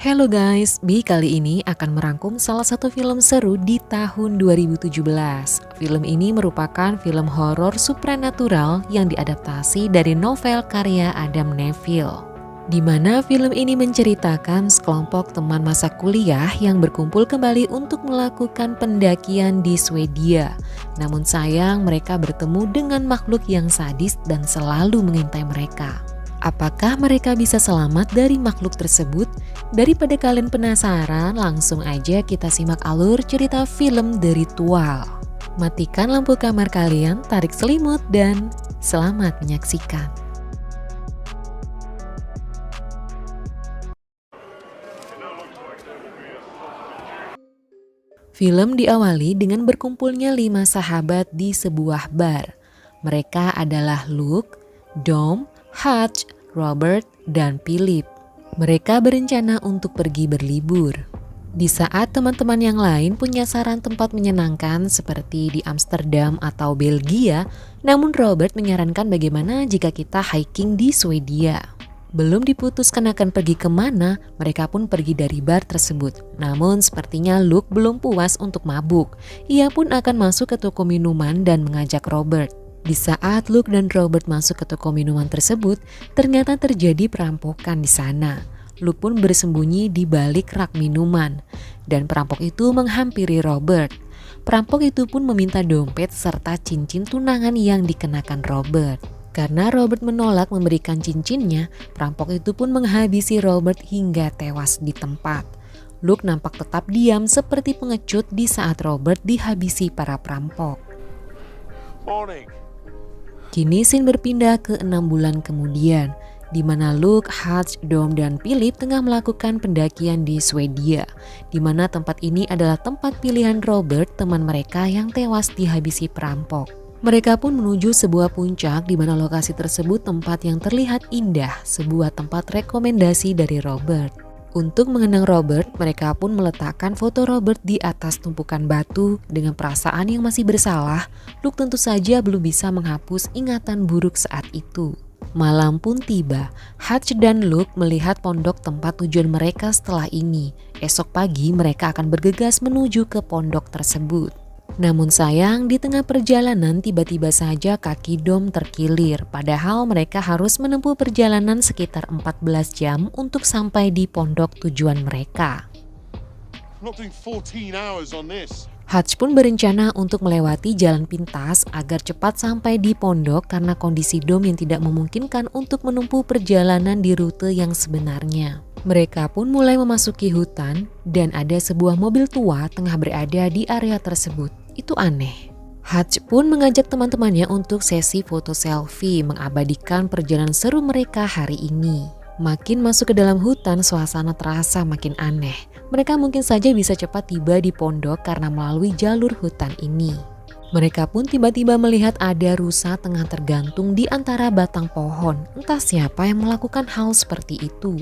Hello guys, Bi kali ini akan merangkum salah satu film seru di tahun 2017. Film ini merupakan film horor supranatural yang diadaptasi dari novel karya Adam Neville. Di mana film ini menceritakan sekelompok teman masa kuliah yang berkumpul kembali untuk melakukan pendakian di Swedia. Namun sayang mereka bertemu dengan makhluk yang sadis dan selalu mengintai mereka. Apakah mereka bisa selamat dari makhluk tersebut? Daripada kalian penasaran, langsung aja kita simak alur cerita film The Ritual. Matikan lampu kamar kalian, tarik selimut, dan selamat menyaksikan. Film diawali dengan berkumpulnya 5 sahabat di sebuah bar. Mereka adalah Luke, Dom, Hutch, Robert, dan Philip. Mereka berencana untuk pergi berlibur. Di saat teman-teman yang lain punya saran tempat menyenangkan seperti di Amsterdam atau Belgia, namun Robert menyarankan bagaimana jika kita hiking di Swedia. Belum diputuskan akan pergi kemana, mereka pun pergi dari bar tersebut. Namun sepertinya Luke belum puas untuk mabuk. Ia pun akan masuk ke toko minuman dan mengajak Robert. Di saat Luke dan Robert masuk ke toko minuman tersebut, ternyata terjadi perampokan di sana. Luke pun bersembunyi di balik rak minuman, dan perampok itu menghampiri Robert. Perampok itu pun meminta dompet serta cincin tunangan yang dikenakan Robert. Karena Robert menolak memberikan cincinnya, perampok itu pun menghabisi Robert hingga tewas di tempat. Luke nampak tetap diam seperti pengecut di saat Robert dihabisi para perampok. Kini scene berpindah ke 6 bulan kemudian, di mana Luke, Hutch, Dom, dan Philip tengah melakukan pendakian di Swedia, di mana tempat ini adalah tempat pilihan Robert, teman mereka yang tewas dihabisi perampok. Mereka pun menuju sebuah puncak di mana lokasi tersebut tempat yang terlihat indah, sebuah tempat rekomendasi dari Robert. Untuk mengenang Robert, mereka pun meletakkan foto Robert di atas tumpukan batu. Dengan perasaan yang masih bersalah, Luke tentu saja belum bisa menghapus ingatan buruk saat itu. Malam pun tiba, Hutch dan Luke melihat pondok tempat tujuan mereka setelah ini. Esok pagi mereka akan bergegas menuju ke pondok tersebut. Namun sayang, di tengah perjalanan tiba-tiba saja kaki Dom terkilir. Padahal mereka harus menempuh perjalanan sekitar 14 jam untuk sampai di pondok tujuan mereka. Hutch pun berencana untuk melewati jalan pintas agar cepat sampai di pondok karena kondisi Dom yang tidak memungkinkan untuk menempuh perjalanan di rute yang sebenarnya. Mereka pun mulai memasuki hutan dan ada sebuah mobil tua tengah berada di area tersebut. Itu aneh. Hutch pun mengajak teman-temannya untuk sesi foto selfie mengabadikan perjalanan seru mereka hari ini. Makin masuk ke dalam hutan, suasana terasa makin aneh. Mereka mungkin saja bisa cepat tiba di pondok karena melalui jalur hutan ini. Mereka pun tiba-tiba melihat ada rusa tengah tergantung di antara batang pohon. Entah siapa yang melakukan hal seperti itu.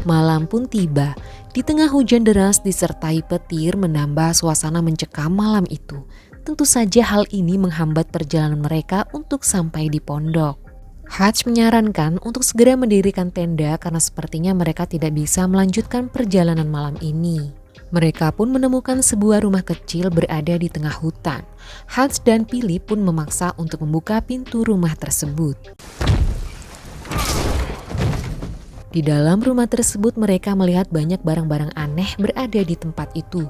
Malam pun tiba. Di tengah hujan deras disertai petir menambah suasana mencekam malam itu. Tentu saja hal ini menghambat perjalanan mereka untuk sampai di pondok. Hutch menyarankan untuk segera mendirikan tenda karena sepertinya mereka tidak bisa melanjutkan perjalanan malam ini. Mereka pun menemukan sebuah rumah kecil berada di tengah hutan. Hutch dan Philip pun memaksa untuk membuka pintu rumah tersebut. Di dalam rumah tersebut mereka melihat banyak barang-barang aneh berada di tempat itu.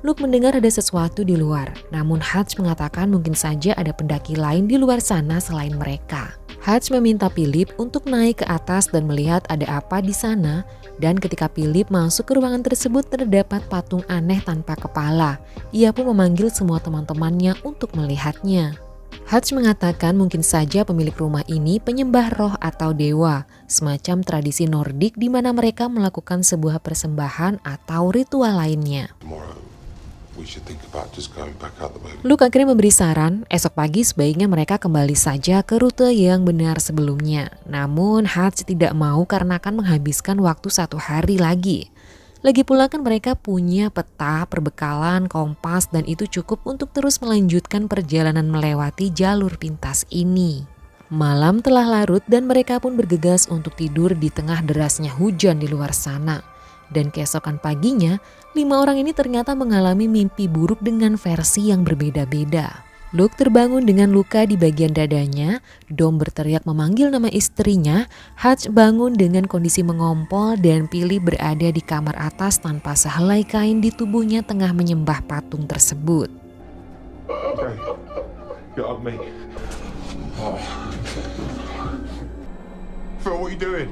Luke mendengar ada sesuatu di luar, namun Hutch mengatakan mungkin saja ada pendaki lain di luar sana selain mereka. Hutch meminta Philip untuk naik ke atas dan melihat ada apa di sana, dan ketika Philip masuk ke ruangan tersebut terdapat patung aneh tanpa kepala. Ia pun memanggil semua teman-temannya untuk melihatnya. Hutch mengatakan mungkin saja pemilik rumah ini penyembah roh atau dewa, semacam tradisi Nordik di mana mereka melakukan sebuah persembahan atau ritual lainnya. Luke akhirnya memberi saran, esok pagi sebaiknya mereka kembali saja ke rute yang benar sebelumnya. Namun Hutch tidak mau karena akan menghabiskan waktu 1 hari lagi. Lagi pula kan mereka punya peta, perbekalan, kompas, dan itu cukup untuk terus melanjutkan perjalanan melewati jalur pintas ini. Malam telah larut dan mereka pun bergegas untuk tidur di tengah derasnya hujan di luar sana. Dan keesokan paginya, 5 orang ini ternyata mengalami mimpi buruk dengan versi yang berbeda-beda. Luke terbangun dengan luka di bagian dadanya, Dom berteriak memanggil nama istrinya, Hutch bangun dengan kondisi mengompol dan Philip berada di kamar atas tanpa sehelai kain di tubuhnya tengah menyembah patung tersebut. Okay. Get up, mate. Oh. Phil, what are you doing?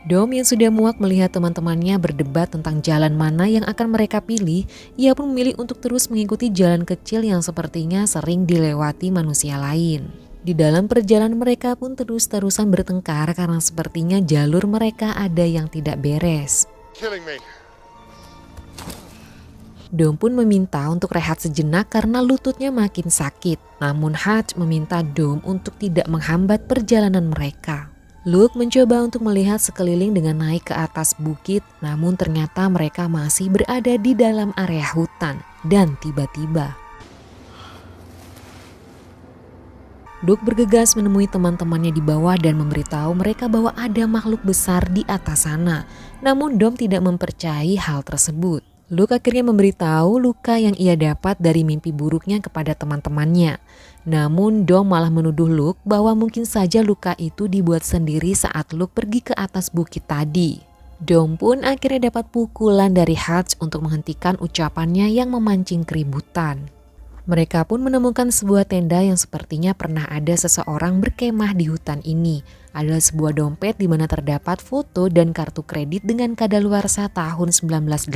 Dom yang sudah muak melihat teman-temannya berdebat tentang jalan mana yang akan mereka pilih, ia pun memilih untuk terus mengikuti jalan kecil yang sepertinya sering dilewati manusia lain. Di dalam perjalanan mereka pun terus-terusan bertengkar karena sepertinya jalur mereka ada yang tidak beres. Killing me. Dom pun meminta untuk rehat sejenak karena lututnya makin sakit. Namun Hutch meminta Dom untuk tidak menghambat perjalanan mereka. Luke mencoba untuk melihat sekeliling dengan naik ke atas bukit, namun ternyata mereka masih berada di dalam area hutan. Dan tiba-tiba Luke bergegas menemui teman-temannya di bawah dan memberitahu mereka bahwa ada makhluk besar di atas sana. Namun Dom tidak mempercayai hal tersebut. Luke akhirnya memberitahu luka yang ia dapat dari mimpi buruknya kepada teman-temannya. Namun Dom malah menuduh Luke bahwa mungkin saja luka itu dibuat sendiri saat Luke pergi ke atas bukit tadi. Dom pun akhirnya dapat pukulan dari Hutch untuk menghentikan ucapannya yang memancing keributan. Mereka pun menemukan sebuah tenda yang sepertinya pernah ada seseorang berkemah di hutan ini. Ada sebuah dompet di mana terdapat foto dan kartu kredit dengan kadaluarsa tahun 1984.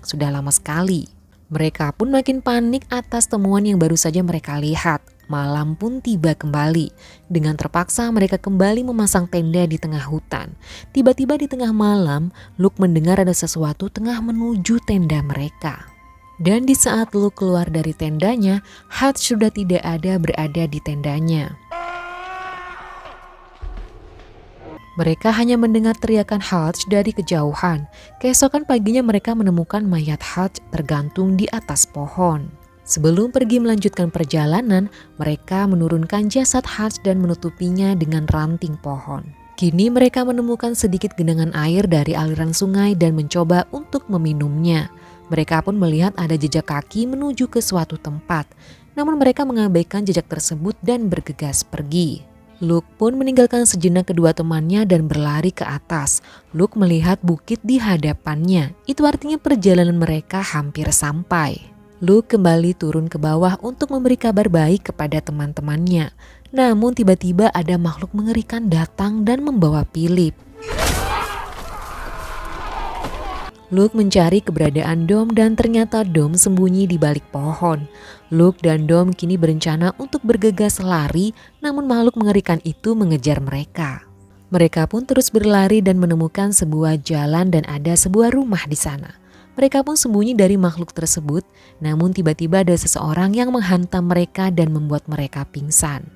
Sudah lama sekali. Mereka pun makin panik atas temuan yang baru saja mereka lihat. Malam pun tiba kembali. Dengan terpaksa mereka kembali memasang tenda di tengah hutan. Tiba-tiba di tengah malam, Luke mendengar ada sesuatu tengah menuju tenda mereka. Dan di saat Luke keluar dari tendanya, Hutch sudah tidak berada di tendanya. Mereka hanya mendengar teriakan Hutch dari kejauhan. Keesokan paginya mereka menemukan mayat Hutch tergantung di atas pohon. Sebelum pergi melanjutkan perjalanan, mereka menurunkan jasad Hutch dan menutupinya dengan ranting pohon. Kini mereka menemukan sedikit genangan air dari aliran sungai dan mencoba untuk meminumnya. Mereka pun melihat ada jejak kaki menuju ke suatu tempat. Namun mereka mengabaikan jejak tersebut dan bergegas pergi. Luke pun meninggalkan sejenak kedua temannya dan berlari ke atas. Luke melihat bukit di hadapannya. Itu artinya perjalanan mereka hampir sampai. Luke kembali turun ke bawah untuk memberi kabar baik kepada teman-temannya. Namun tiba-tiba ada makhluk mengerikan datang dan membawa Philip. Luke mencari keberadaan Dom dan ternyata Dom sembunyi di balik pohon. Luke dan Dom kini berencana untuk bergegas lari, namun makhluk mengerikan itu mengejar mereka. Mereka pun terus berlari dan menemukan sebuah jalan dan ada sebuah rumah di sana. Mereka pun sembunyi dari makhluk tersebut, namun tiba-tiba ada seseorang yang menghantam mereka dan membuat mereka pingsan.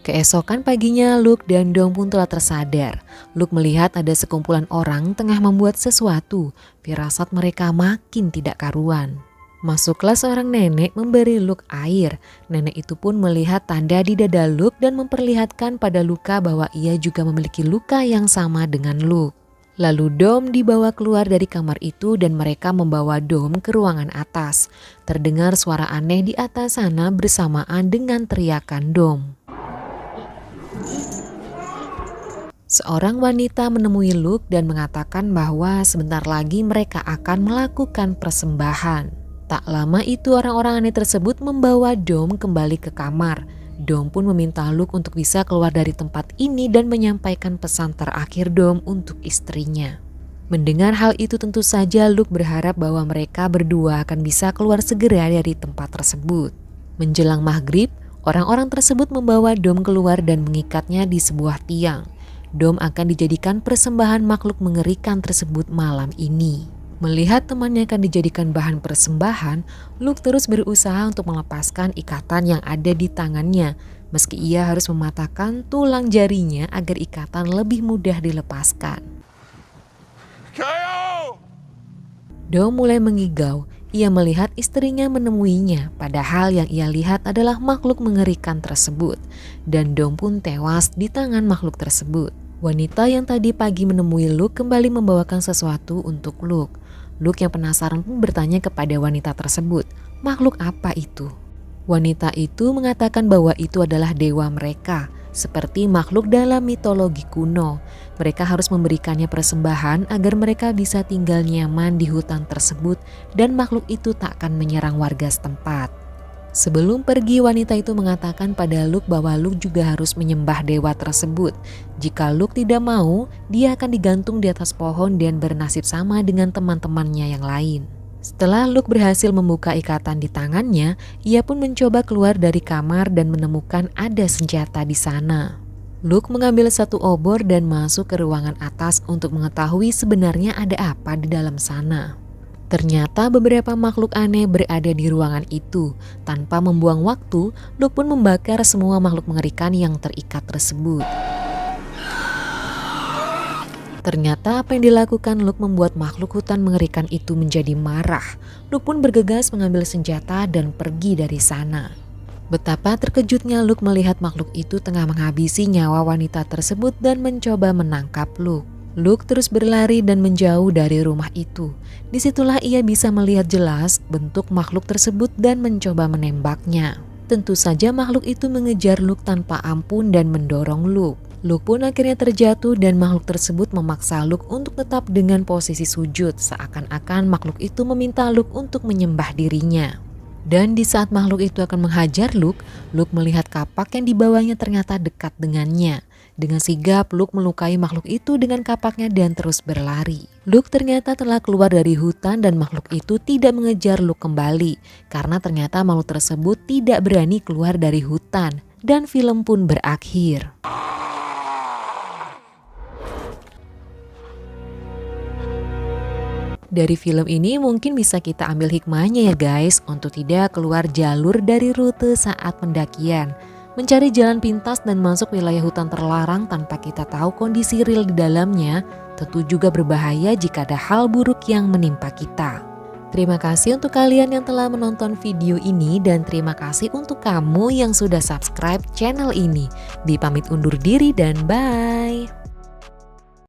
Keesokan paginya Luke dan Dom pun telah tersadar. Luke melihat ada sekumpulan orang tengah membuat sesuatu. Firasat mereka makin tidak karuan. Masuklah seorang nenek memberi Luke air. Nenek itu pun melihat tanda di dada Luke dan memperlihatkan pada Luka bahwa ia juga memiliki luka yang sama dengan Luke. Lalu Dom dibawa keluar dari kamar itu dan mereka membawa Dom ke ruangan atas. Terdengar suara aneh di atas sana bersamaan dengan teriakan Dom. Seorang wanita menemui Luke dan mengatakan bahwa sebentar lagi mereka akan melakukan persembahan. Tak lama itu orang-orang aneh tersebut membawa Dom kembali ke kamar. Dom pun meminta Luke untuk bisa keluar dari tempat ini dan menyampaikan pesan terakhir Dom untuk istrinya. Mendengar hal itu tentu saja Luke berharap bahwa mereka berdua akan bisa keluar segera dari tempat tersebut. Menjelang maghrib, orang-orang tersebut membawa Dom keluar dan mengikatnya di sebuah tiang. Dom akan dijadikan persembahan makhluk mengerikan tersebut malam ini. Melihat temannya akan dijadikan bahan persembahan, Luke terus berusaha untuk melepaskan ikatan yang ada di tangannya, meski ia harus mematahkan tulang jarinya agar ikatan lebih mudah dilepaskan. KO! Dom mulai mengigau. ia melihat istrinya menemuinya, padahal yang ia lihat adalah makhluk mengerikan tersebut. Dan Dom pun tewas di tangan makhluk tersebut. Wanita yang tadi pagi menemui Luke kembali membawakan sesuatu untuk Luke. Luke yang penasaran pun bertanya kepada wanita tersebut, makhluk apa itu? Wanita itu mengatakan bahwa itu adalah dewa mereka, seperti makhluk dalam mitologi kuno. Mereka harus memberikannya persembahan agar mereka bisa tinggal nyaman di hutan tersebut dan makhluk itu tak akan menyerang warga setempat. Sebelum pergi, wanita itu mengatakan pada Luke bahwa Luke juga harus menyembah dewa tersebut. Jika Luke tidak mau, dia akan digantung di atas pohon dan bernasib sama dengan teman-temannya yang lain. Setelah Luke berhasil membuka ikatan di tangannya, ia pun mencoba keluar dari kamar dan menemukan ada senjata di sana. Luke mengambil satu obor dan masuk ke ruangan atas untuk mengetahui sebenarnya ada apa di dalam sana. Ternyata beberapa makhluk aneh berada di ruangan itu. Tanpa membuang waktu, Luke pun membakar semua makhluk mengerikan yang terikat tersebut. Ternyata apa yang dilakukan Luke membuat makhluk hutan mengerikan itu menjadi marah. Luke pun bergegas mengambil senjata dan pergi dari sana. Betapa terkejutnya Luke melihat makhluk itu tengah menghabisi nyawa wanita tersebut dan mencoba menangkap Luke. Luke terus berlari dan menjauh dari rumah itu. Disitulah ia bisa melihat jelas bentuk makhluk tersebut dan mencoba menembaknya. Tentu saja makhluk itu mengejar Luke tanpa ampun dan mendorong Luke. Luke pun akhirnya terjatuh dan makhluk tersebut memaksa Luke untuk tetap dengan posisi sujud, seakan-akan makhluk itu meminta Luke untuk menyembah dirinya. Dan di saat makhluk itu akan menghajar Luke, Luke melihat kapak yang dibawanya ternyata dekat dengannya. Dengan sigap, Luke melukai makhluk itu dengan kapaknya dan terus berlari. Luke ternyata telah keluar dari hutan dan makhluk itu tidak mengejar Luke kembali, karena ternyata makhluk tersebut tidak berani keluar dari hutan. Dan film pun berakhir. Dari film ini mungkin bisa kita ambil hikmahnya ya guys, untuk tidak keluar jalur dari rute saat pendakian. Mencari jalan pintas dan masuk wilayah hutan terlarang tanpa kita tahu kondisi real di dalamnya tentu juga berbahaya jika ada hal buruk yang menimpa kita. Terima kasih untuk kalian yang telah menonton video ini dan terima kasih untuk kamu yang sudah subscribe channel ini. Dipamit undur diri dan bye!